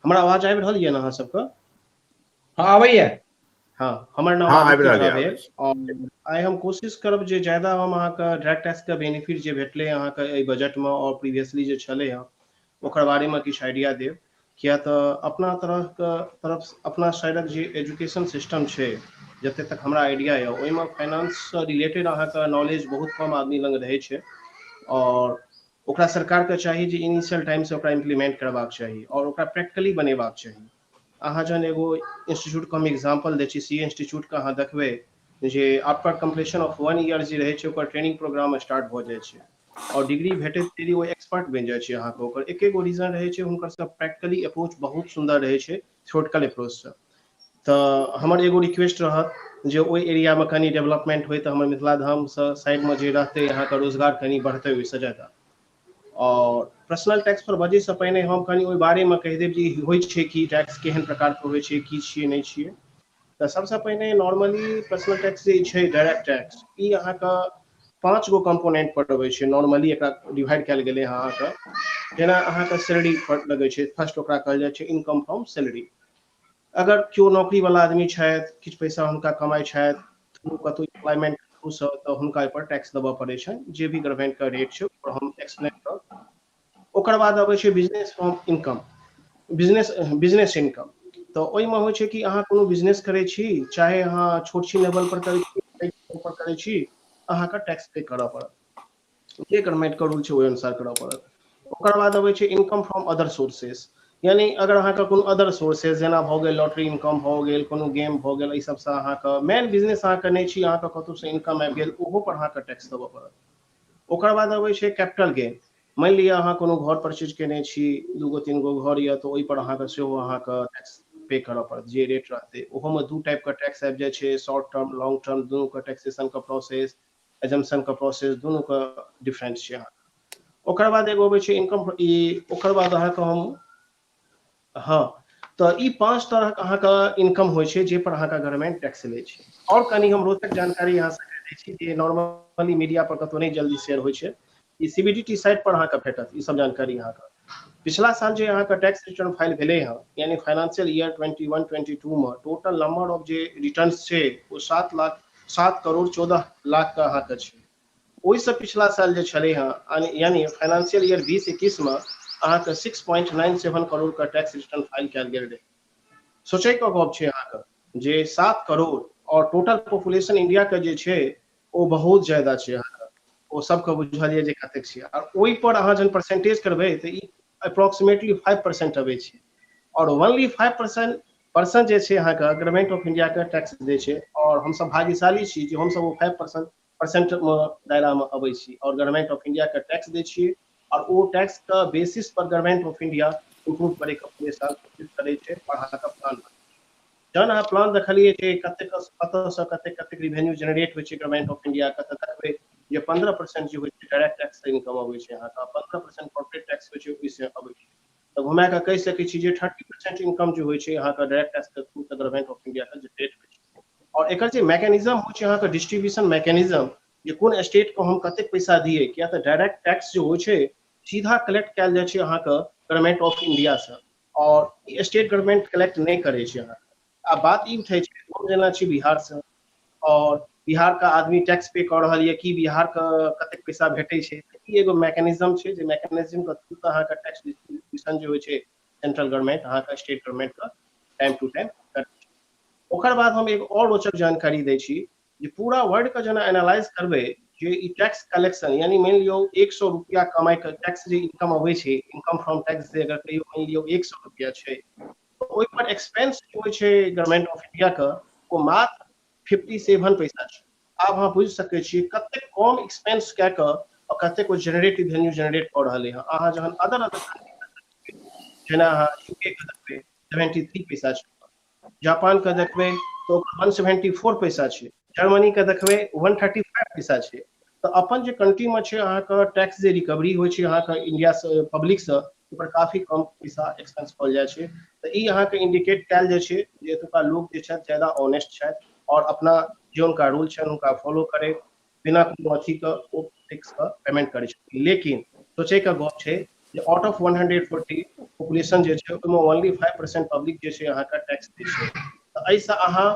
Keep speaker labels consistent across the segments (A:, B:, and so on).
A: हमरा आवाज आबि रहल यऽ ने अहाँ सबके?
B: हाँ आबैया।
A: हाँ, हमर नाम
C: हाँ, आबि
A: आदित्य
C: रहल
A: झा
C: यऽ, आबि
A: भेल
C: रहल छै।
A: और आइ हम कोशिश करब जे ज्यादा हम अहाँके डायरेक्ट टैक्स के बेनिफिट जे भेटलै अहाँके एहि बजटमे और प्रीवियसली जे छलै हँ ओकर बारेमे किछु आइडिया देब। किया तऽ अपना तरफ अपना साइडक जे एजुकेशन सिस्टम छै जते तक हमरा आइडिया यऽ ओहिमे फाइनेंस से रिलेटेड अहाँके नॉलेज बहुत कम आदमी लग रहै छै और ओकरा सरकारके चाही जे इनिशियल टाइमसँ ओकरा इम्प्लीमेंट करबाक चाही और ओकरा प्रैक्टिकली बनेबाक चाही। अहाँ जहन एगो इंस्टीट्यूटके हम एग्जाम्पल दै छी, सी इंस्टीट्यूटके अहाँ देखबै जे आफ्टर कम्प्लीशन ऑफ 1 ईयर जे रहै छै ओकर ट्रेनिंग प्रोग्राम स्टार्ट भऽ जाइ छै और डिग्री भेटैत देरी ओ एक्सपर्ट बनि जाइ छै अहाँके। ओकर एकेगो रीजन रहै छै, हुनकर सबके प्रैक्टिकली अप्रोच बहुत सुन्दर रहै छै थ्योरेटिकल अप्रोचसँ। तऽ हमर एगो रिक्वेस्ट रहत जे ओहि एरियामे कनि डेवलपमेंट होय तऽ हमर मिथिला धामसँ साइडमे जे रहतै अहाँके रोजगार कनि बढ़तै ओहिसँ ज्यादा। और पर्सनल टैक्स पर बजै से पहिने हम कनि ओहि बारेमे कहि देब जे होइ छै कि टैक्स केहन प्रकारके होइ छै, की छियै नहि छियै। तऽ सबसे पहिने नॉर्मली पर्सनल टैक्स जे छै डायरेक्ट टैक्स ई अहाँके 5 गो कंपोनेंट पर अबै छै। नॉर्मली एकरा डिवाइड कयल गेलै हँ अहाँके। जेना अहाँके सैलरी पर लगै छै, फर्स्ट ओकरा कहल जाइ छै इनकम फ्रॉम सैलरी। अगर केओ नौकरी वाला आदमी छथि, किछु पैसा हुनका कमाइ छथि थ्रू कतहु एम्प्लॉयमेंट थ्रूसँ तऽ हुनका एहिपर टैक्स देबऽ पड़ै छनि, जे भी गवर्नमेंटके रेट छै ओकर हम एक्सप्लेन करब। ओकर बाद अबै छै business from income, business income. तऽ ओहिमे होइ छै कि अहाँ कोनो बिजनेस करै छी, चाहे अहाँ छोट छी लेवल पर करै छी पर करै छी, अहाँके टैक्स पे करऽ पड़त। जे गवर्नमेंटके रूल छै ओहि अनुसार करऽ पड़त। ओकर बाद अबै छै इनकम फ्रॉम अदर सोर्सेज, यानी अगर अहाँके कोनो अदर सोर्सेज जेना भऽ गेल लॉटरी इनकम भऽ गेल, कोनो गेम भऽ गेल, एहि सबसँ अहाँके मेन बिजनेस अहाँके नहि छी, अहाँके कतहुसँ इनकम आबि गेल, ओहो पर अहाँके टैक्स देबऽ पड़त। ओकर बाद अबै छै कैपिटल गेन। मानि लिअ अहाँ कोनो घर परचेज केने छी, 2 गो 3 गो घर यऽ तऽ ओहिपर अहाँके सेहो अहाँके टैक्स पे करऽ पड़त जे रेट रहतै। ओहोमे 2 टाइपके टैक्स आबि जाइ छै, शॉर्ट टर्म लॉन्ग टर्म, दुनूके टैक्सेशनके प्रोसेस एजम्पशनके प्रोसेस दुनूके डिफरेंस छै अहाँके। ओकर बाद एगो अबै छै इनकम ई, ओकर बाद अहाँके हम हाँ तऽ ई 5 तरहक अहाँके इनकम होइ छै जे पर अहाँके गवर्नमेंट टैक्स लै छै। और कनि हम रोचक जानकारी अहाँ सबके दै छी जे नॉर्मली मीडिया पर कतहु नहि जल्दी शेयर होइ छै। ई सीबीडीटी साइट पर अहाँके भेटत ई सब जानकारी अहाँके। पिछला साल जे अहाँके टैक्स रिटर्न फाइल भेलै हँ यानी फाइनेंशियल ईयर 21-22 में total number of J returns छै वो 7 करोड़ 14 लाख का अहाँके छै। ओहिसँ पिछला साल जे छलै हँ यानी फाइनेंशियल ईयर 20-21 में अहाँके 6.97 करोड़ का टैक्स रिटर्न फाइल कयल गेल रहै। सोचैके गप छै अहाँके जे 7 करोड़ और टोटल पॉपुलेशन इंडिया के जे छै ओ बहुत ज्यादा छै अहाँके, ओ सबके बुझल यऽ जे कतेक छै। और ओहि पर अहाँ जहन परसेंटेज करबै तऽ ई अप्रोक्सीमेटली 5% अबै छै और ओनली 5% जे छै अहाँके गवर्नमेंट ऑफ इंडिया के टैक्स दै छै। और हमसब भाग्यशाली छी जे हमसब ओ 5% दायरामे अबै छी और गवर्नमेंट ऑफ इंडिया के टैक्स दै छियै और ओ टैक्स के बेसिस पर गवर्नमेंट ऑफ इंडिया इम्प्रूव करैके पूरे साल कोशिश करै छै और अहाँके प्लान जहन अहाँ प्लान देखलियै जे कतऽसँ कतेक रिवेन्यू जेनरेट होइ छै गवर्नमेंट ऑफ इंडिया के, तऽ देखबै जे 15% जे होइ छै डायरेक्ट टैक्स से इनकम अबै छै अहाँके, 15% कॉर्पोरेट टैक्स होइ छै ओहिसँ अबै छै। तऽ घुमा कऽ कहि सकै छी जे 30% इनकम जे होइ छै अहाँके डायरेक्ट टैक्स के थ्रू गवर्नमेंट ऑफ इंडिया के जेनरेट होइ छै। और एकर जे मैकेनिज्म होइ छै अहाँके डिस्ट्रीब्यूशन मैकेनिज्म, जे कोन स्टेट को हम कतेक पैसा दिए, किया तऽ डायरेक्ट टैक्स जो होइ छै सीधा कलेक्ट कयल जाइ छै अहाँके गवर्नमेंट ऑफ इंडिया से और ई स्टेट गवर्नमेंट कलेक्ट नहि करै छै अहाँके। आब बात ई उठै छै हम जेना छी बिहार से और बिहार का आदमी टैक्स पे कऽ रहल यऽ कि बिहार के कतेक पैसा भेटै छै, ई एगो मैकेनिज्म छै जे मैकेनिज्म के थ्रू अहाँके टैक्स डिस्ट्रीब्यूशन जे होइ छै सेंट्रल गवर्नमेंट अहाँके स्टेट गवर्नमेंट के टाइम टू टाइम करै छै। ओकर बाद हम एक और रोचक जानकारी दै छी जे पूरा वर्ल्ड के जेना एनालाइज करबै जे ई टैक्स कलेक्शन यानी मानि लियौ 100 रुपया कमाइ के टैक्स जे इनकम अबै छै, इनकम फ्रॉम टैक्स जे अगर कहियो मानि लियौ 100 रुपया छै तऽ ओहि पर एक्सपेंस जे होइ छै गवर्नमेंट ऑफ इंडिया के ओ मात्र 57 पैसा छै। आब अहाँ बुझि सकै छियै कतेक कम एक्सपेंस कए कऽ और कतेक ओ जेनरेट रेवेन्यू जेनरेट कऽ रहलै हँ। अहाँ जहन अदर कंट्री जेना अहाँ यूके के देखबै 73 पैसा छै, जापान के देखबै तऽ ओकर 174 पैसा छै, जर्मनी के देखबै 135 पैसा छै। तऽ अपन जे कंट्री में छै अहाँके टैक्स जे रिकवरी होइ छै अहाँके इंडिया से पब्लिक से ओकर काफी कम पैसा एक्सपेंस कयल जाइ छै। तऽ ई अहाँके इंडिकेट कयल जाइ छै जे एतुका लोक जे छथि ज्यादा ऑनेस्ट छथि और अपना जे हुनका रूल छनि हुनका फॉलो करैत बिना कोनो अथीके ओ टैक्स के पेमेंट करै छथिन। लेकिन सोचैके गप छै आउट ऑफ 140 पॉपुलेशन जे छै ओहिमे ओनली 5% पब्लिक जे छै अहाँके टैक्स दै छै। तऽ एहिसँ अहाँ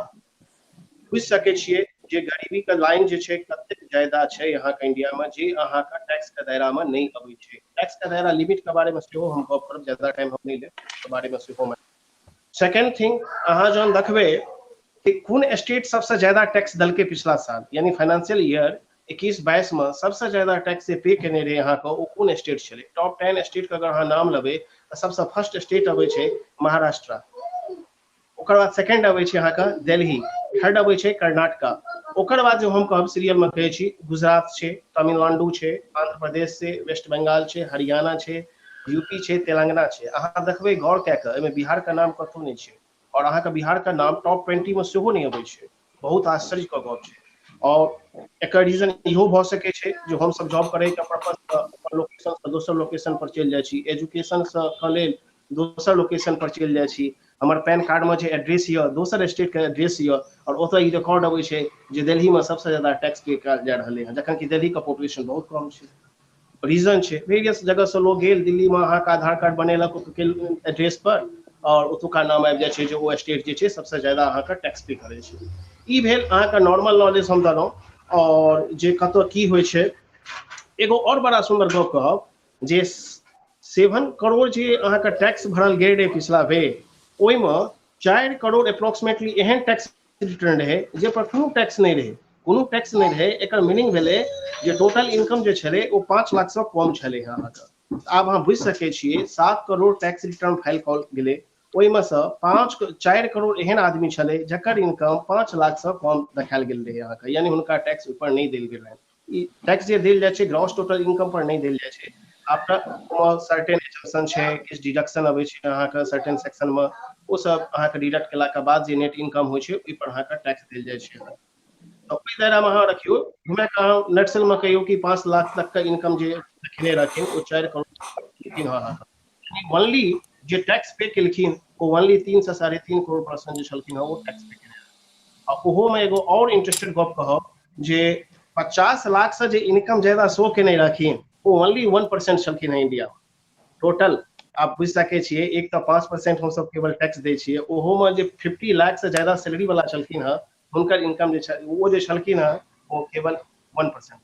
A: बुझि सकै छियै जे गरीबी के लाइन जे छै कतेक ज्यादा छै अहाँके इंडियामे, जे अहाँके टैक्स के दायरामे नहीं अबै छै। टैक्स के दायरा लिमिट के बारे में सेहो हम गप करब, ज्यादा टाइम हम नहीं लेब के बारे में सेहो में। सेकेंड थिंग, अहाँ जहन देखबै कि कोन स्टेट सबसे ज्यादा टैक्स दलकै पिछला साल, यानी फाइनेंशियल ईयर 21-22 में सबसे ज्यादा टैक्स से पे केने रहे अहाँके ओ कोन स्टेट छलै? टॉप 10 स्टेट के अगर अहाँ नाम लेबै तऽ सबसे फर्स्ट स्टेट अबै छै महाराष्ट्र, ओकर बाद सेकंड अबै छै अहाँके दिल्ली, थर्ड अबै छै कर्नाटक, ओकर बाद जो हम कहब सीरियल में कहै छी गुजरात छै, तमिलनाडु छै, आंध्र प्रदेश छै, वेस्ट बंगाल छै, हरियाणा छै, यूपी छै, तेलंगाना छै। अहाँ देखबै गौर कए कऽ, एहिमे बिहार के नाम कतौ नहीं छै, और अहाँके बिहार के नाम टॉप 20 में सेहो नहीं अबै छै। बहुत आश्चर्य के गप छै। और एकर रीजन इहो भऽ सकै छै जो हम सब जॉब करे के पर्पस सँ लोकेशन से दोसर लोकेशन पर चलि जाइ छी, एजुकेशन से के लेल दोसर लोकेशन पर चलि जाइ छी, हमर पैन कार्ड में जे एड्रेस ये दोसर स्टेट के एड्रेस ये, और ओतऽ ई रिकॉर्ड अबै छै जे दिल्ली में सबसे ज्यादा टैक्स पे कयल जा रहलै हँ, जखन कि दिल्ली के पॉपुलेशन बहुत कम छै। रीजन छै वेरियस जगह से लोग गेल दिल्ली में, अहाँके आधार कार्ड बनेलक ओतुके एड्रेस पर, और ओतुका नाम आबि जाइ छै जे ओ स्टेट जे छै सबसे ज्यादा अहाँके टैक्स पे करै छै। ई भेल अहाँके नॉर्मल नॉलेज हम देलहुँ। और जे कतऽ की होइ छै, एगो और बड़ा सुंदर गप कहब जे 7 करोड़ जे अहाँके टैक्स भरल गेल रहै पिछला बेर, ओहिमे 4 करोड़ अप्रोक्सीमेटली एहन टैक्स रिटर्न रहे जे पर कोनो टैक्स नहीं रहे, कोनो टैक्स नहीं रहे। एकर मीनिंग भेलै जे टोटल इनकम जे छलै ओ 5 लाख से कम छलै हँ अहाँके। आब अहाँ बुझि सकै छियै 7 करोड़ टैक्स रिटर्न फाइल कल गेलै, ओहिमे से 4 करोड़ एहन आदमी छलै जकर इनकम 5 लाख से कम देखायल गेल रहै अहाँके, यानी हुनका टैक्स ऊपर नहीं देल गेल रहै। ई टैक्स जे देल जाइ छै ग्रॉस टोटल इनकम पर नहीं देल जाइ छै, आफ्टर सर्टेन एग्जेम्पशन छै, किछु डिडक्शन अबै छै अहाँके सर्टेन सेक्शन में, वो सब अहाँके डिडक्ट केलाके बाद जे नेट इनकम होइ छै ओहि पर अहाँके टैक्स देल जाइ छै। तो ओहि दायरा में अहाँ रखियो, घुमा के अहाँ नटसल में कहियो कि 5 लाख तक का इनकम जे रखने रहथिन ओ 4 करोड़ लेकिन हाँ ओनली जे टैक्स पे केलखिन ओ ओनली 3 से 3.5 करोड़ पर्सन जे छलखिन वो टैक्स पे केने। आ ओहो में एगो और इंटरेस्टेड गप कहब जे 50 लाख से जे इनकम ज्यादा शो केने रहखिन वो ओनली 1% छलखिन है इंडिया में टोटल। आप बुझ सकै छियै, एक तो 5% हम सब केवल टैक्स दै छियै, ओहो में जे 50 लाख से ज्यादा सैलरी वाला छलखिन हँ हुनकर इनकम जे वो जे छलखिन हँ वो केवल 1%।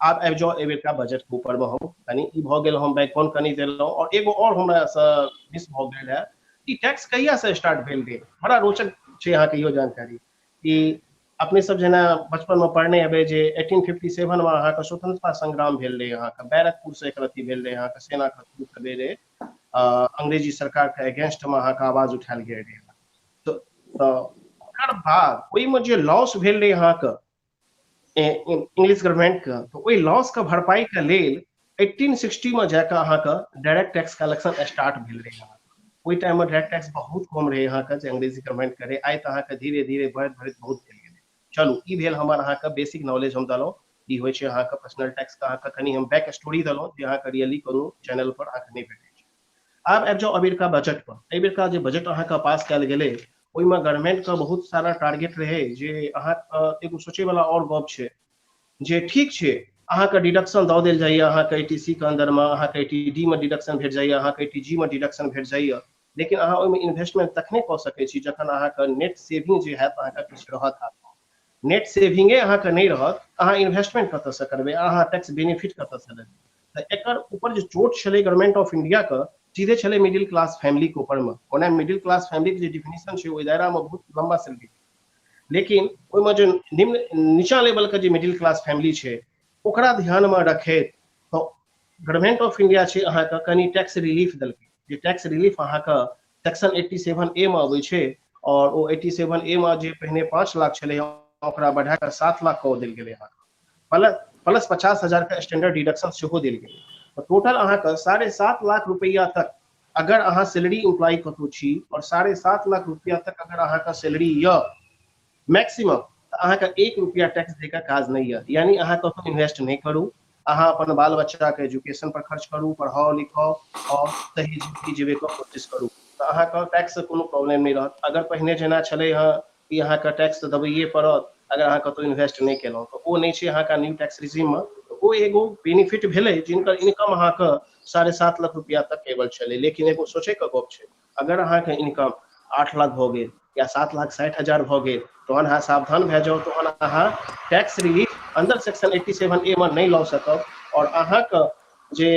A: आब आबि जाओ एबेरका बजट के ऊपर में हम कनी ई भ गेल, हम बैकग्राउंड कनी देलहुं, और एगो और हमरा से मिस भ गेल है, ई टैक्स कहिया से स्टार्ट भेल रहै? बड़ा रोचक छै अहाँके इहो जानकारी। ई अपने सब जेना बचपन में पढ़ने हेबै जे 1857 में अहाँके स्वतंत्रता संग्राम भेल रहै, अहाँके बैरकपुर से एक रत्ती भेल रहै, अहाँके सेना के थ्रू से भेल रहै, अंग्रेजी सरकार के अगेंस्ट में अहाँके आवाज उठायल गेल रहै। तऽ ओकर बाद ओहिमे जे लॉस भेल रहै अहाँके इंग्लिश गवर्नमेंट के, तो ओहि लॉस के भरपाई के लेल 1860 में जाकर अहाँके डायरेक्ट टैक्स कलेक्शन स्टार्ट भेल रहै। ओहि टाइम में डायरेक्ट टैक्स बहुत कम रहे अहाँके जे अंग्रेजी गवर्नमेंट करे, आइ तऽ अहाँके धीरे धीरे बढ़ैत बढ़ैत बहुत भेल गेलै। चलू ई भेल हमर अहाँके बेसिक नॉलेज हम देलहुँ, ई होइ छै अहाँके पर्सनल टैक्स के अहाँके कनी हम बैक स्टोरी देलहुँ जे अहाँके रियली कोनो चैनल पर अहाँके नहीं भेटै छै। आब आबि जाओ अबेरका बजट पर। एबेरका जे बजट अहाँके पास कयल गेलै ओहिमे गवर्नमेंट के बहुत सारा टारगेट रहे जे अहाँके एगो सोचे वाला और गप छै जे ठीक छै अहाँके डिडक्शन दऽ देल जाइए, अहाँके एटीसी के अंदर में अहाँके एटीडी में डिडक्शन भेट जाइए, अहाँके एटीजी में डिडक्शन भेट जाइए, लेकिन अहाँ ओहिमे इन्वेस्टमेंट तखने कऽ सकै छी जखन अहाँके नेट सेविंग जे हैत अहाँके किछु रहत हाथ। नेट सेविंगे अहाँके नहीं रहत, अहाँ इन्वेस्टमेंट कतऽ से करबै, अहाँ टैक्स बेनिफिट कतऽ से लेबै? तऽ एकर ऊपर जे चोट छलै गवर्नमेंट ऑफ इंडिया के सीधे छलै मिडिल क्लास फैमिली के ऊपर में। ओना मिडिल क्लास फैमिली के जे डिफिनेशन छै ओहि दायरा में बहुत लंबा सैलरी, लेकिन ओहिमे जो निम्न नीचा लेवल के जे मिडिल क्लास फैमिली छै ओकरा ध्यान में रखैत तो गवर्नमेंट ऑफ इंडिया छै अहाँके कनी टैक्स रिलीफ देलकै, जे टैक्स रिलीफ अहाँके सेक्शन 87A में अबै छै, और ओ 87A में जे पहिने 5 लाख छलै ओकरा बढ़ा कऽ 7 लाख कऽ देल गेलै अहाँके, प्लस 50,000 के स्टैंडर्ड डिडक्शन सेहो देल गेलै। तो टोटल अहाँके 7.5 लाख रुपैया तक अगर अहाँ सैलरी एम्प्लॉय कतौ छी और 7.5 लाख रुपया तक अगर अहाँके सैलरी य मैक्सिमम, तो अहाँके 1 रुपया टैक्स देके काज नहीं है। यानी अहाँ कतौ इन्वेस्ट नहीं करू, अहाँ अपन बाल बच्चा के एजुकेशन पर खर्च करू, पढ़ाओ लिखाओ और सही जिंदगी जीवे के कोशिश करू, तो अहाँके टैक्स से कोनो प्रॉब्लम नहीं रहत। अगर पहिने जेना छलै हँ कि अहाँके टैक्स देबैये पड़त अगर अहाँ कतौ इन्वेस्ट नहीं केलहुँ, तो ओ नहीं छै अहाँके न्यू टैक्स रिजीम में। तो वो एगो बेनिफिट भेले जिनकर इनकम अहाँ के 7.5 लाख रुपया तक केवल चले। लेकिन एगो सोचे के गप छै, अगर अहाँ के इनकम 8 लाख भ गेल या 7,60,000 भ गेल तहन अहाँ सावधान भए जाओ, तहन अहाँ tax relief under section 87A में नहीं लऽ सकब। और अहाँ के जे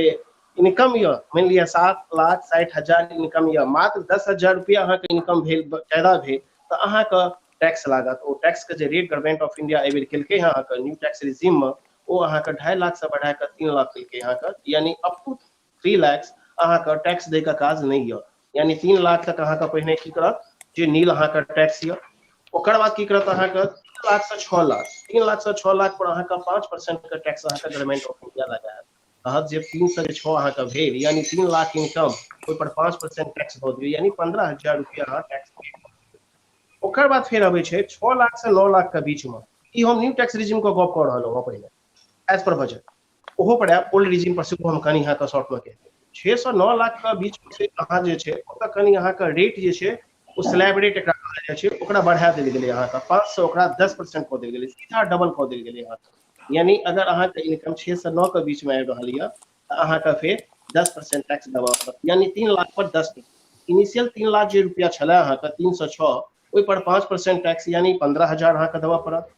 A: इनकम या मान लिया 7,60,000 इनकम या मात्र 10,000 रुपया अहाँ के इनकम भेल ज्यादा भेल तो अहाँ के टैक्स लागत। ओ टैक्स के जे रेट गवर्नमेंट ऑफ इंडिया एबेर केलकै अहाँ के न्यू टैक्स रिजीम में, ओ अहाँ के 2.5 लाख से बढ़ा के 3 लाख केलकै अहाँ के, यानी अप टू 3 लाख अहाँ के टैक्स दे के काज नहीं य। यानी 3 लाख तक अहाँ के पहिने की करत जे नील अहाँ के टैक्स य, ओकर बाद की करत अहाँ के 3 लाख से 6 लाख, 3 लाख से 6 लाख पर अहाँ के 5% के टैक्स अहाँ के गवर्नमेंट ऑफ इंडिया लगायत। कहत जे 3 से 6 अहाँ के भेल यानी 3 लाख इनकम, ओइ पर 5% टैक्स द दियौ, यानी 15,000 रुपया अहाँ टैक्स पे। ओकर बाद फिर अबै छै 6 लाख से 9 लाख के बीच में, ई हम न्यू टैक्स रिजीम के गप कर रहलहुँ पहले एज पर बजट, ओहो पर आब ओल्ड रिजीम पर सेहो हम कनी अहाँ के शॉर्ट में कहते 6 से 9 लाख के बीच में छै अहाँ जे छै ओकर कनी अहाँ के रेट जे छै ओ स्लैब रेट एकरा कहल जाइ छै, ओकरा बढ़ा देल गेलै अहाँ के 5 से ओकरा 10% कऽ देल गेलै, सीधा डबल कऽ देल गेलै अहाँ के। यानी अगर अहाँ के इनकम 6 से 9 के बीच में आबि रहल यऽ तऽ अहाँ के फिर 10% टैक्स देबऽ पड़त, यानी 3 लाख पर 10%। इनिशियल 3 लाख जे रुपया छलै अहाँ के 3 से 6 ओइ पर 5% टैक्स यानी 15,000 अहाँ के देबऽ पड़त।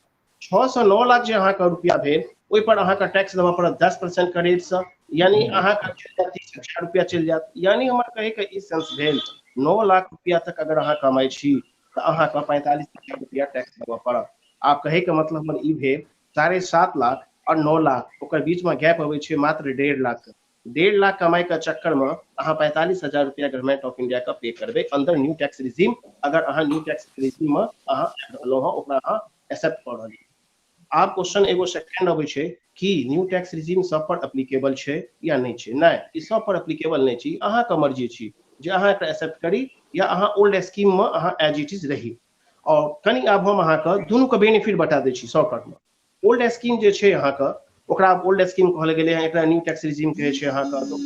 A: 6 से 9 लाख जे अहाँ के रुपया भेल ओइ पर अहाँ के टैक्स देबऽ पड़त 10% के रेट से, यानी अहाँ के 30,000 रुपया चलि जायत। यानी हमर कहे के ई सेंस भेल 9 लाख रुपया तक अगर अहाँ कमाई छी तो अहाँ के 45,000 रुपया टैक्स देबऽ पड़त। आप कहे के मतलब हमर ई भेल 7.5 लाख और 9 लाख ओकर बीच में गैप अबै छै मात्र 1.5 लाख। 1.5 लाख कमाई के चक्कर में अहाँ 45,000 रुपया गवर्नमेंट ऑफ इंडिया का पे करबे अंडर न्यू टैक्स रिजीम। अगर अहाँ न्यू टैक्स रिजीम में अहाँ रहलहुँ हँ ओकरा अहाँ एक्सेप्ट कर रहलियै। आब क्वेश्चन एगो सेकंड अबै छै कि न्यू टैक्स रिजीम सब पर एप्लीकेबल छै या नहीं छै। नहीं, ई सब पर एप्लीकेबल नहीं छै, अहाँ के मर्जी छी जे अहाँ एकरा एक्सेप्ट करी या अहाँ ओल्ड स्कीम में अहाँ एज इट इज रही। और कनी आब हम अहाँ के दुनू के बेनिफिट बता दै छी शॉर्टकट में। ओल्ड स्कीम जे छै अहाँ के ओकरा ओल्ड स्कीम कहल गेलै है, एकरा न्यू टैक्स रिजीम कहै छै अहाँ के। तो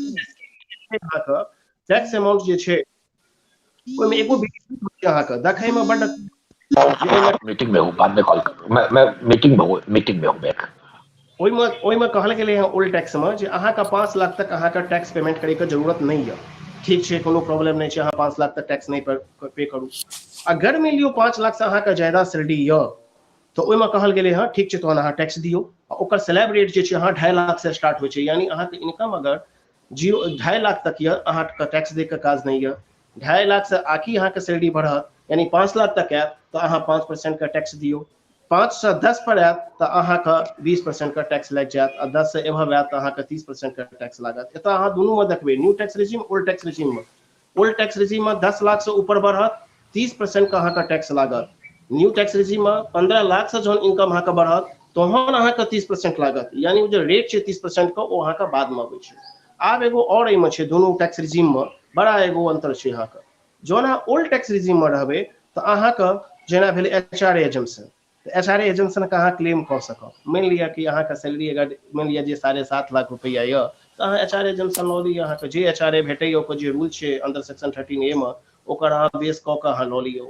A: अहाँ के टैक्स अमाउंट जे छै ओइ में एगो बेनिफिट होइ छै अहाँ के देखै में बड
C: मीटिंग में हूँ, बाद में कॉल कर मैं मीटिंग में हूँ बैक।
A: ओइ में कहल गेलै है ओल्ड टैक्स में जे अहाँ के 5 लाख तक अहाँ के टैक्स पेमेंट करे के जरूरत नहीं है। ठीक छै, कोनो प्रॉब्लम नहीं छै, अहाँ 5 लाख तक टैक्स नहीं पे करू। अगर मान लियो 5 लाख से अहाँ के ज्यादा सैलरी य तो ओइ में कहल गेलै है ठीक छै तहन अहाँ टैक्स दियौ। ओकर स्लैब रेट जे छै अहाँ 2.5 लाख से स्टार्ट होइ छै, यानी अहाँ के इनकम अगर 2.5 लाख तक य अहाँ के टैक्स दे के काज नहीं य। 2.5 लाख से आकी अहाँ के सैलरी बढ़त यानी 5 लाख तक आयत तो अहाँ 5% का टैक्स दियौ। 5 से 10 पर आयत तो अहाँ का 20% का टैक्स लग जायत, और 10 से एबव आयत तो अहाँ का 30% का टैक्स लागत। एतऽ अहाँ दुनू में देखबै new tax regime old tax regime में। ओल्ड टैक्स रिजीम में 10 लाख से ऊपर बढ़त 30% का अहाँ का टैक्स लागत। न्यू टैक्स रिजीम में 15 लाख से जहन इनकम अहाँ का बढ़त तहन अहाँ का 30% लागत, यानी वो जो रेट छै 30% का वो अहाँ का बाद में अबै छै। आब एगो और एहिमे छै दुनू टैक्स रिजीम में बड़ा एगो अंतर छै अहाँ के। जहन अहाँ ओल्ड टैक्स रिजीम में रहबै तो अहाँ के जेना भेल HRA एजम्पशन, HRA एजम्पशन का अहाँ क्लेम कऽ सकब। मान लिया कि अहाँ के सैलरी अगर मान लिया जे 7.5 लाख रुपया य तो अहाँ HRA एजम्पशन लऽ लिअ। अहाँ के जे HRA भेटैए ओकर जे रूल छै अंडर सेक्शन 13A में ओकर अहाँ बेस कऽ के अहाँ लऽ लियौ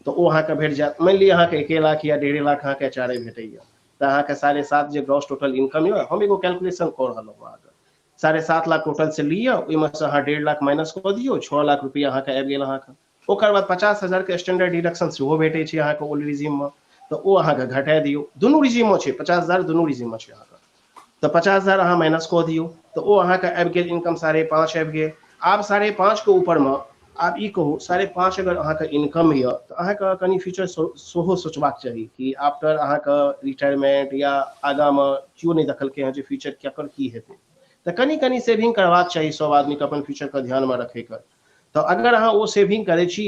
A: तो वो अहाँ के भेट जायत। मान लिया अहाँ के 1 लाख या 1.5 लाख अहाँ के HRA भेटैए तो अहाँ के 7.5 जे ग्रॉस टोटल इनकम य, हम एगो कैलकुलेशन कऽ रहलहुँ अहाँ के 7.5 लाख टोटल से लिया, ओइमे से अहाँ 1.5 लाख माइनस कऽ दियौ, 6 लाख रुपया अहाँ के आबि गेल अहाँ के। ओकर बाद 50,000 के स्टैंडर्ड डिडक्शन सेहो भेटै छै अहाँ के ओल्ड रिजीम में, तो वो अहाँ के घटा दियौ। दुनू रिजीम में छै 50,000, दुनू रिजीम में छै अहाँ के, तो 50,000 अहाँ माइनस कऽ दियौ तो वो अहाँ के आबि गेल इनकम 5.5 आबि गेल। आब 5.5 के ऊपर में आब ई कहू 5.5 अगर अहाँ के इनकम य तो अहाँ के कनी फ्यूचर सेहो सोचबाक चाही कि आफ्टर अहाँ के रिटायरमेंट या आगाँ में केओ नहीं देखलकै हँ जे फ्यूचर केकर की हेतै, तो कनी सेविंग करबाक चाही सब आदमी के अपन फ्यूचर के ध्यान में रखे के। तो अगर अहाँ वो सेविंग करे छी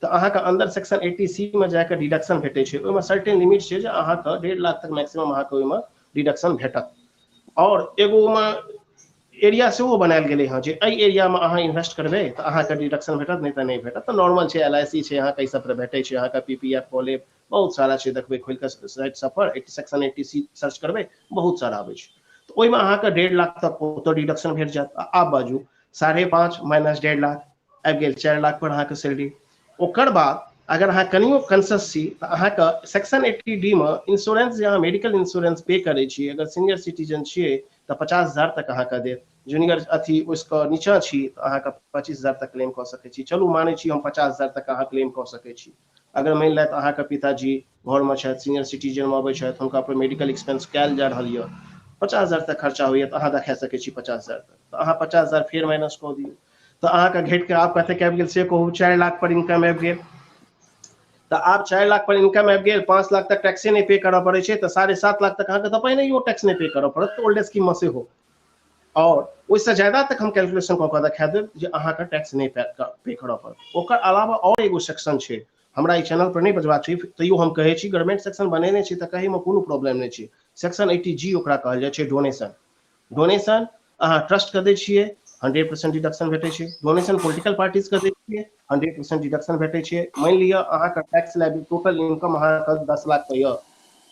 A: तो अहाँ के अंदर सेक्शन 80C में जाकर डिडक्शन भेटै छै, ओइमे सर्टेन लिमिट छै जे अहाँ के 1.5 लाख तक मैक्सिमम अहाँ के ओइमे डिडक्शन भेटत। और एगो में एरिया से वो बनायल गेलै हँ जे एहि एरिया में अहाँ इन्वेस्ट करबै तो अहाँ के डिडक्शन भेटत, नहीं तो नहीं भेटत। तो नॉर्मल छै, LIC छै, अहाँ के सब पर भेटै छै, अहाँ के PPF कॉलेब बहुत सारा छै, देखबै खोल के साइट सब पर सेक्शन 80C सर्च करबै बहुत सारा आबै छै। तो ओइमे अहाँ के 1.5 लाख तक तो डिडक्शन भेट जायत। आब बाजू 5.5 माइनस 1.5 लाख आबि गेल 4 लाख पर अहाँ के सैलरी। ओकर बाद अगर अहाँ कनियो कॉन्शियस छी तऽ अहाँके सेक्शन 80D में इंश्योरेंस जे अहाँ मेडिकल इंश्योरेंस पे करै छी, अगर सीनियर सिटीजन छियै तऽ 50,000 तक अहाँके देत, जूनियर अथी उसके नीचा छी तऽ अहाँके 25,000 तक क्लेम कऽ सकै छी। चलू मानै छी हम 50,000 तक अहाँ क्लेम कऽ सकै छी। अगर मानि लैत अहाँके पिताजी घरमे छथि, सीनियर सिटीजन अबै छथि, हुनका पर मेडिकल एक्सपेंस कयल जा रहल यऽ, 50,000 तक खर्चा होइए तऽ अहाँ देखा सकै छी 50,000 तक, तऽ अहाँ 50,000 फेर माइनस कऽ दियौ तऽ अहाँके घटि कऽ आब कतेक आबि गेल से कहू, 4 लाख पर इनकम आबि गेल। तऽ आब 4 लाख पर इनकम आबि गेल, 5 लाख तक टैक्से नहीं पे करऽ पड़ै छै, तऽ 7.5 लाख तक अहाँके तऽ पहिनहियो टैक्स नहीं पे करऽ पड़त ओल्ड स्कीम में सेहो। और ओहिसँ ज्यादा तक हम कैलकुलेशन कऽ कऽ देखा देब जे अहाँके टैक्स नहीं पे करऽ पड़त। ओकर अलावा और एगो सेक्शन छै, हमरा ई चैनल पर नहीं बजबाक छै, तैयो हम कहै छी, गवर्नमेंट सेक्शन बनेने छै तऽ कहैमे कोनो प्रॉब्लम नहीं छै। सेक्शन 80G ओकरा कहल जाइ छै डोनेशन। डोनेशन अहाँ ट्रस्ट के दै छियै 100% डिडक्शन भेटै छै, डोनेशन पॉलिटिकल पार्टीज के दै छियै 100% डिडक्शन भेटै छै। मानि लिअ अहाँके टैक्स लायबिलिटी टोटल इनकम अहाँके 10 लाख पे यऽ,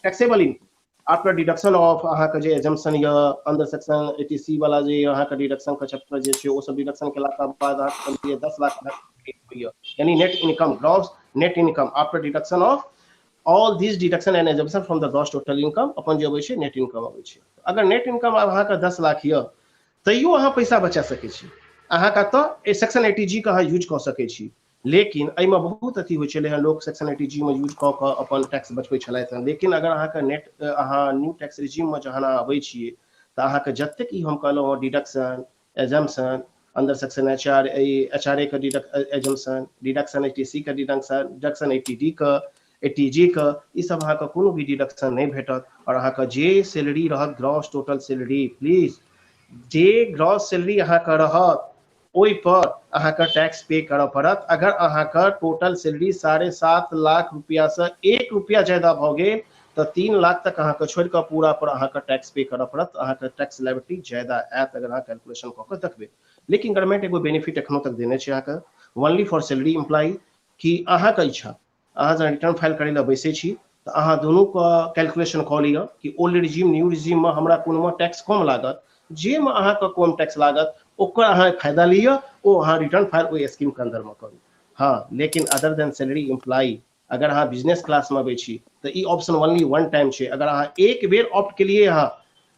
A: taxable income after deduction of अहाँके जे एजम्पशन यऽ अंडर सेक्शन 80C वाला जे अहाँके डिडक्शन के चैप्टर जे छै ओ सब डिडक्शन केलाक बाद अहाँके 10 लाख होइए, यानी net income, gross net income after deduction of all this deduction and exemption from the gross total income अपन जे अबै छै नेट इनकम अबै छै। अगर नेट इनकम आब अहाँके 10 लाख यऽ तैयो अहाँ पैसा बचा सकै छी, अहाँके तऽ सेक्शन 80G के अहाँ यूज कऽ सकै छी। लेकिन एहिमे बहुत अथी होइ छलै हँ, लोक सेक्शन 80G में यूज कऽ कऽ अपन टैक्स बचबै छलथि हँ। लेकिन अगर अहाँके नेट अहाँ न्यू टैक्स रिजीम में जहन अहाँ अबै छियै तऽ अहाँके जतेक ई हम कहलहुँ हँ deduction assumption under section HRA के एजम्पशन, डिडक्शन 80C के डिडक्शन 80D के 80G के, ई सब अहाँके कोनो भी डिडक्शन नहीं भेटत। और अहाँके जे सैलरी रहत gross total salary, please J gross salary अहाँके रहत ओहि पर अहाँके टैक्स पे करऽ पड़त। अगर अहाँके टोटल सैलरी 7.5 लाख रुपया से 1 रुपया ज्यादा भऽ गेल तऽ 3 लाख तक अहाँके छोड़ि कऽ पूरा पर अहाँके टैक्स पे करऽ पड़त, अहाँके टैक्स लायबिलिटी ज्यादा आयत अगर अहाँ कैलकुलेशन कऽ कऽ देखबै। लेकिन गवर्नमेंट एगो बेनिफिट एखनो तक देने छै अहाँके, ओनली फॉर सैलरी एम्प्लॉय, कि अहाँके इच्छा अहाँ जहन रिटर्न फाइल करै लए बैसै छी तऽ अहाँ दुनू के कैलकुलेशन कऽ लिअ कि ओल्ड रिजीम न्यू रिजीम में हमरा कोनमे टैक्स कम लागत, जे में अहाँके कम टैक्स लागत ओकर अहाँ फायदा लिअ, ओ अहाँ रिटर्न फाइल ओहि स्कीम के अंदर में करू। हाँ, लेकिन अदर देन सैलरी एम्प्लॉय अगर अहाँ बिजनेस क्लास में अबै छी तऽ E option only one time छै। अगर अहाँ एक बेर ऑप्ट केलिए अहाँ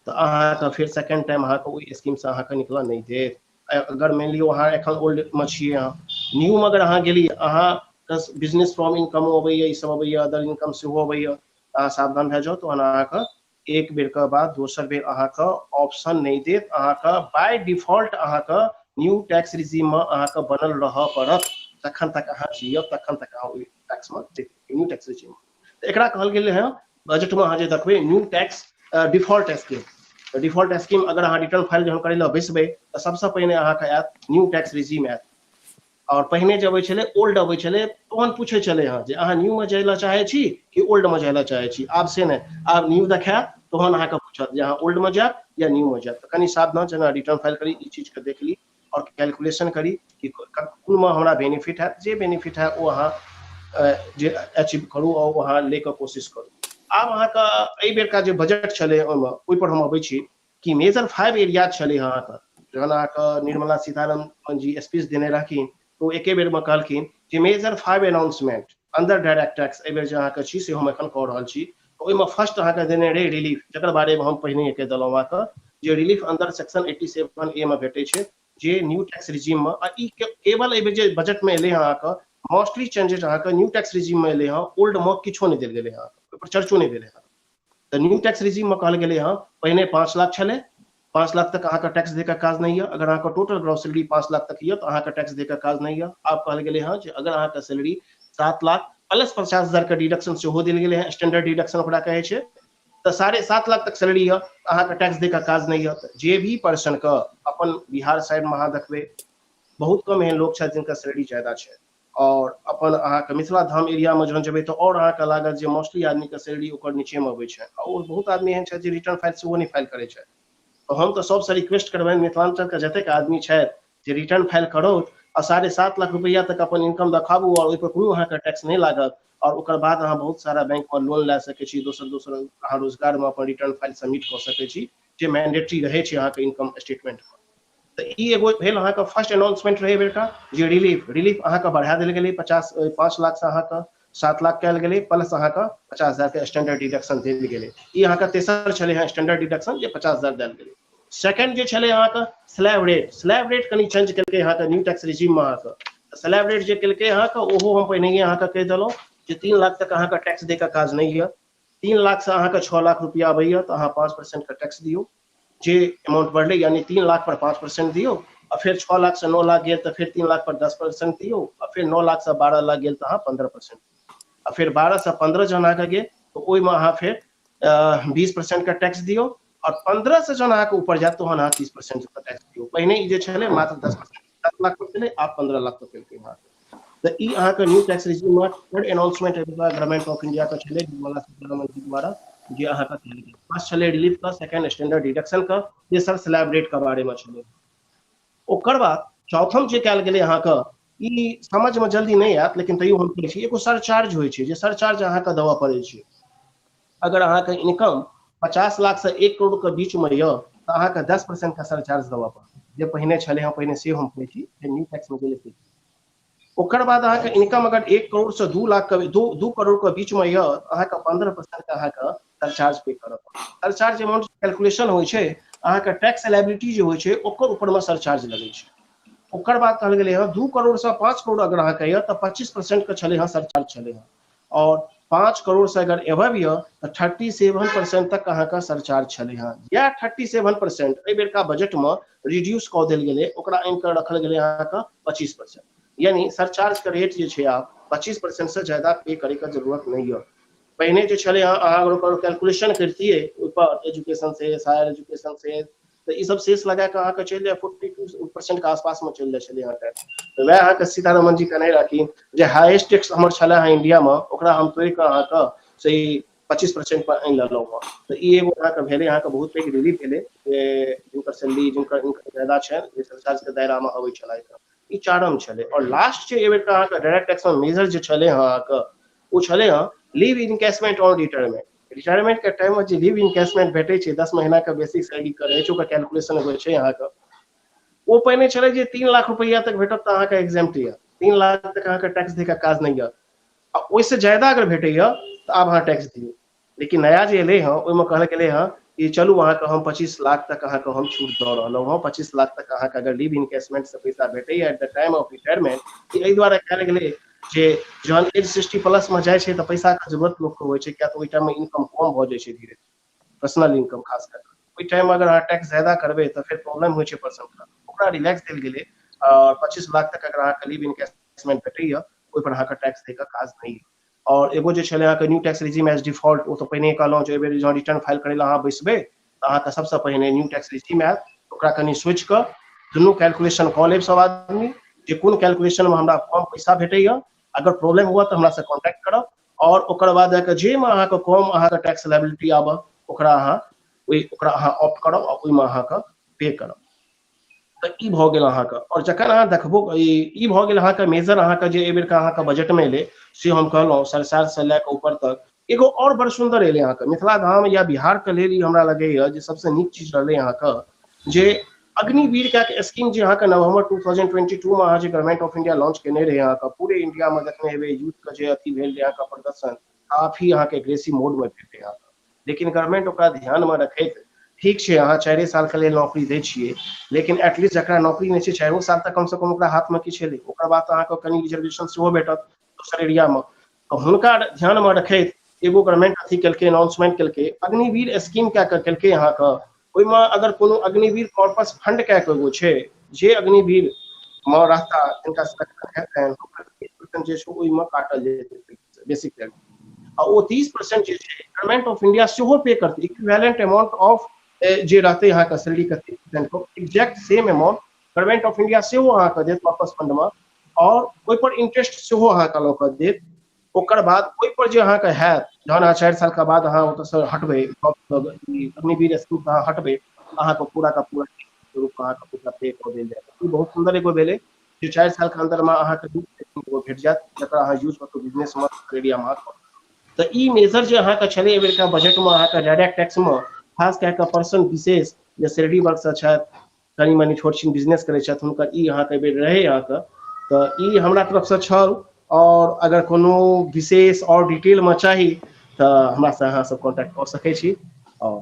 A: तऽ अहाँके फिर सेकेंड टाइम अहाँके ओहि स्कीम से अहाँके निकलऽ नहीं देत। अगर मान लियो अहाँ एखन ओल्ड में छियै, अहाँ न्यू में अगर अहाँ गेलिए, अहाँ बिजनेस फ्रॉम इनकम अबैया, ई सब अबैया, अदर इनकम सेहो अबैया, अहाँ सावधान भए जाउ तहन अहाँके एक बेर के बाद दोसर बेर अहाँके ऑप्शन नहीं देत, अहाँके बाय डिफॉल्ट अहाँके न्यू टैक्स रिजीम में अहाँके बनल रहऽ पड़त। तखन तक अहाँ जियब, तखन तक अहाँ ओहि टैक्स में न्यू टैक्स रिजीम में। एकरा कहल गेलै हँ बजट में अहाँ जे देखबै new tax default scheme. Default scheme अगर अहाँ रिटर्न फाइल जहन करै लए बैसबै तऽ सबसे पहिने अहाँके आयत न्यू टैक्स रिजीम आयत। और पहिने जे अबै छलै ओल्ड अबै छलै तहन पूछै छलै हँ जे अहाँ न्यू में जाय लए चाहै छी कि ओल्ड में जाय लए चाहै छी। आब से नहि, आब न्यू देखायत तहन अहाँके पूछत जे अहाँ ओल्ड में जायब या न्यू में जायब। तऽ कनि सावधान जेना रिटर्न फाइल करी ई चीज के देख ली और कैलकुलेशन करी कि कोन में हमरा बेनिफिट हैत, जे बेनिफिट है ओ अहाँ जे अचीव करू और वहाँ लेके कोशिश करू। आब अहाँके एहि बेरका जे बजट छलै ओहि पर हम अबै छी कि मेजर 5 एरिया छलै अहाँके, जहन अहाँके निर्मला सीतारमण जी स्पीच देने रहखिन तो एके बेर में कहलखिन कि major 5 announcement under direct tax एहि बेर जे अहाँके छी से हम एखन कऽ रहल छी। ओहिमे फर्स्ट अहाँके देने रही रिलीफ, जकर बारे में हम पहिने कहि देलहुँ अहाँके जे रिलीफ अंडर सेक्शन 87A में भेटै छै, जे न्यू टैक्स रिजीम में। आ ई केवल एहि बेर जे बजट में एलै अहाँके मोस्टली चेंजेस अहाँके न्यू टैक्स रिजीम में एलै हँ, ओल्ड में किछो नहीं देल गेलै हँ, ओहि पर चर्चो नहीं भेलै हँ। तऽ न्यू टैक्स रिजीम में कहल गेलै हँ पहिने 5 लाख छलै, 5 लाख तक अहाँके टैक्स दे के काज नहीं है। अगर अहाँके टोटल ग्रॉस सैलरी 5 लाख तक है तो अहाँके टैक्स दे के काज नहीं है। आब कहल गेलै हँ जे अगर अहाँके सैलरी 7 लाख प्लस 50,000 के डिडक्शन सेहो देल गेलै हँ, स्टैंडर्ड डिडक्शन ओकरा कहै छै। तो 7.5 लाख तक सैलरी है अहाँके टैक्स दे के काज नहीं है। जे भी पर्सन के अपन बिहार साइड में अहाँ देखबै बहुत कम एहन लोग छथि जिनका सैलरी ज्यादा छै, और अपन अहाँके मिथिला धाम एरिया में जहन जेबै तऽ और अहाँके लागत जे मोस्टली आदमी के सैलरी ओकर नीचे में अबै छै। और बहुत आदमी एहन छथि जे रिटर्न फाइल सेहो नहीं फाइल करै छै। तो हम तो सबसे रिक्वेस्ट करबनि मिथिलांचल के जतेक आदमी छथि जे रिटर्न फाइल करो और 7.5 लाख रुपया तक अपन इनकम देखाबू और ओहि पर कोनो अहाँके टैक्स नहीं लागत। और ओकर बाद अहाँ बहुत सारा बैंक में लोन लए सकै छी, दोसर अहाँ रोजगार में अपन रिटर्न फाइल सबमिट कऽ सकै छी, जे मैंडेटरी रहै छै अहाँके इनकम स्टेटमेंट में। तो ई एगो भेल अहाँ का फर्स्ट अनाउंसमेंट रहे बेर का जे रिलीफ अहाँ का बढ़ा देल गेलै 5 लाख से अहाँ का 7 लाख कैल गेलै प्लस अहाँ का 50,000 के स्टैंडर्ड डिडक्शन देल गेलै। ई अहाँ का तेसर छलै है स्टैंडर्ड डिडक्शन जे 50,000 देल गेलै। सेकंड जे छलै अहाँ का स्लैब रेट कनी चेंज केलकै अहाँ का न्यू टैक्स रिजीम में अहाँ का स्लैब रेट जे केलकै अहाँ का ओहो हम पहिने अहाँ का कहि देलहुँ जे 3 लाख तक अहाँ का टैक्स दे का काज नहीं है। 3 लाख से अहाँ का 6 लाख रुपया अबैया तो अहाँ 5% का टैक्स दियो। जे अमाउंट बढ़ले यानी 3 लाख पर 5% दियो और फिर 6 लाख से 9 लाख गेल तो फिर 3 लाख पर 10% दियो और फिर 9 लाख से 12 लाख गेल तो अहाँ 15% और फिर 12 से 15 जन अहाँ गेल तो ओहि में अहाँ फिर 20% का टैक्स दियो और 15 से जन अहाँ ऊपर जात तो अहाँ 30% का टैक्स दियो। पहिने ई जे छले मात्र 10% 10 लाख पर छले आप 15 लाख तक केलकै अहाँ। तो ई अहाँ का न्यू टैक्स रिजीम में third announcement government of India का छले निर्मला सीतारमण जी द्वारा जे अहाँ का केल गेल। फर्स्ट छले रिलीफ का, सेकंड स्टैंडर्ड डिडक्शन का, तेसर स्लैब रेट का बारे में छले। ओकर बाद चौथम जे कैल गेलै अहाँ का ई समझ में जल्दी नहीं आयत लेकिन तैयो हम कहै छी एगो सरचार्ज होइ छै जे सरचार्ज अहाँ का देबऽ पड़ै छै। अगर अहाँ का इनकम 50 लाख से 1 करोड़ के बीच में य तो अहाँ का 10% का सरचार्ज देबऽ पड़त जे पहिने छले हम पहिने से हम कहै छी न्यू टैक्स में गेलै। ओकर बाद अहाँ का इनकम अगर 1 करोड़ से 2 लाख के 2 करोड़ के बीच में य अहाँ का 15% का अहाँ का सरचार्ज पे करत। सरचार्ज अमाउंट कैलकुलेशन होइ छै अहाँ का टैक्स लायबिलिटी जे होइ छै ओकर ऊपर में सरचार्ज लगै छै। ओकर बाद कहल गेलै है 2 करोड़ से 5 करोड़ अगर अहाँ के य तो 25% के छले है सरचार्ज छले है और 5 करोड़ से अगर एबव य तो 37% तक अहाँ का सरचार्ज छले है। या 37% एहि बेर का बजट में रिड्यूस कऽ देल गेलै ओकरा आनि के रखल गेलै अहाँ का 25%। यानी सरचार्ज का रेट जे छै आप 25% से ज्यादा पे करे का जरूरत नहीं है। पहिने जे छले अहाँ अगर कैलकुलेशन करतियै ऊपर एजुकेशन से हायर एजुकेशन से तो ये सब शेष लगा के अहाँ के चल जाए 42% के आसपास में चल जाए छले अहाँ के। तो वह अहाँ के सीतारमण जी कहने रहथिन जे हाईएस्ट टैक्स हमर छले है इंडिया में ओकरा हम तोड़ के अहाँ का से 25% पर आनि लेलहुँ हँ। तो ई एगो अहाँ के भेलै अहाँ के बहुत पैघ रिलीफ भेलै जिनकर सैलरी जिनकर इनकम ज्यादा छै जे सरचार्ज के दायरा में अबै छलै। ई चारम छले और लास्ट जे एबेर का अहाँ का डायरेक्ट टैक्स में मेजर जे छले अहाँ का ओ छले लीव इनकैशमेंट ऑन रिटायरमेंट के टाइम में जे लीव इनकैशमेंट भेटै छै 10 महीना के बेसिक सैलरी के रहै छै ओकर कैलकुलेशन होइ छै अहाँ का वो पहिने छले जे 3 लाख रुपया तक भेटत त अहाँ का एग्जेम्प्ट य 3 लाख तक अहाँ का टैक्स दे का काज नहीं है। ओइसे ज्यादा अगर भेटै य तो आब अहाँ टैक्स दियौ। लेकिन नया जे एलै है ओहि में कहल गेलै है कि चलू अहाँ का हम 25 लाख तक अहाँ का हम छूट दऽ रहलहुँ हँ। 25 लाख तक अहाँ का अगर लीव इनकैशमेंट से पैसा भेटै at the time of retirement एहि दुआरे कयल गेलै जे जहन एज 60 प्लस में जाइ छै तो पैसा के जरूरत लोग के होइ छै किया तो ओहि टाइम में इनकम कम भऽ जाइ छै धीरे पर्सनल इनकम खास कर ओहि टाइम में अगर अहाँ टैक्स ज्यादा करबै तो फिर प्रॉब्लम होइ छै पर्सन का ओकरा रिलैक्स देल गेलै और 25 लाख तक अगर अहाँ का लीव इनकैशमेंट भेटै ओहि पर अहाँ का टैक्स दे का काज नहीं है। और एगो जे छले अहाँ के new tax regime as default ओ तो पहिने कहलहुँ जे एहि बेर रिटर्न फाइल करै अहाँ बैसबै तो अहाँ का सबसे पहिने न्यू टैक्स रिजीम आयत ओकरा कनी सोचि कऽ दुनू कैलकुलेशन कऽ लेब सब आदमी जे कोन कैलकुलेशन में हमरा कम पैसा भेटै अगर प्रॉब्लम हुआ तो हमरा से कांटेक्ट करब और ओकर बाद जाके जे में अहाँ के कम अहाँ के टैक्स लायबिलिटी आबऽ ओकरा अहाँ ऑप्ट करब और ओहि में अहाँ के पे करब। तो ई भऽ गेल अहाँ के और जखन अहाँ देखबो ई भऽ गेल अहाँ के मेजर अहाँ के जे एहि बेर का अहाँ के बजट में एलै से हम कहलहुँ सरसार से लए के ऊपर तक एगो और बड़ सुंदर एलै अहाँ के मिथिला धाम या बिहार के लेल ई हमरा लगैया जे सबसे नीक चीज रहलै अहाँ के जे अग्निवीर का स्कीम जे अहाँ के नवंबर 2022 में अहाँ जे गवर्नमेंट ऑफ इंडिया लॉन्च केने रहे अहाँ के पूरे इंडिया में देखने हेबै यूथ के जे अथी भेल अहाँ के प्रदर्शन काफी अहाँ के एग्रेसिव मोड में भेटै अहाँ के। लेकिन गवर्नमेंट ओकरा ध्यान में रखैत ठीक छै अहाँ 4 साल के लेल नौकरी दै छियै लेकिन एटलीस्ट जकरा नौकरी नहीं छै 4 साल तक कम से कम ओकरा हाथ में किछु एलै ओकर बाद अहाँ के कनी रिजर्वेशन सेहो भेटत दोसर एरिया में। तो हुनका ध्यान में रखैत एगो गवर्नमेंट अथी केलकै अनाउंसमेंट केलकै अग्निवीर स्कीम क्या केलकै अहाँ के ओहि में अगर कोनो अग्निवीर कॉर्पस फंड क्या एगो छै जे अग्निवीर में रहता जिनका हेतनि जे छै ओहि में काटल जेतै बेसिक सैलरी और वो 30% जे छै गवर्नमेंट ऑफ इंडिया सेहो पे करतै इक्विवेलेंट अमाउंट ऑफ जे रहते अहाँ के सैलरी के 30% exact same amount government of India सेहो अहाँ के देत कॉर्पस फंड में और ओहि पर इंटरेस्ट सेहो अहाँ के लऽ कऽ देत। ओकर बाद ओहि पर जे अहाँ के हैत जहन अहाँ 4 साल के बाद अहाँ ओतऽ हटबै अग्निवीर स्कीम अहाँ हटबै अहाँ के पूरा का पूरा रूप अहाँ के पूरा पे कऽ देल जायत। ई बहुत सुंदर एगो भेलै जे 4 साल के अंदर में अहाँ के भेट जायत जकरा अहाँ यूज कऽ बिजनेस में एरिया में तो ई मेजर जे अहाँ के छलै एहि बेर का बजट में अहाँ के डायरेक्ट टैक्स में खास कए के पर्सन विशेष जे सैलरी वर्ग से छथि कनी मनी छोट छिन बिजनेस करै छथि हुनकर ई अहाँके एहि बेर रहै अहाँके तऽ ई हमरा तरफसँ छल। और अगर कोनो विशेष और डिटेल में चाही तऽ हमरा से अहाँ सब कांटेक्ट कऽ सकै छी। और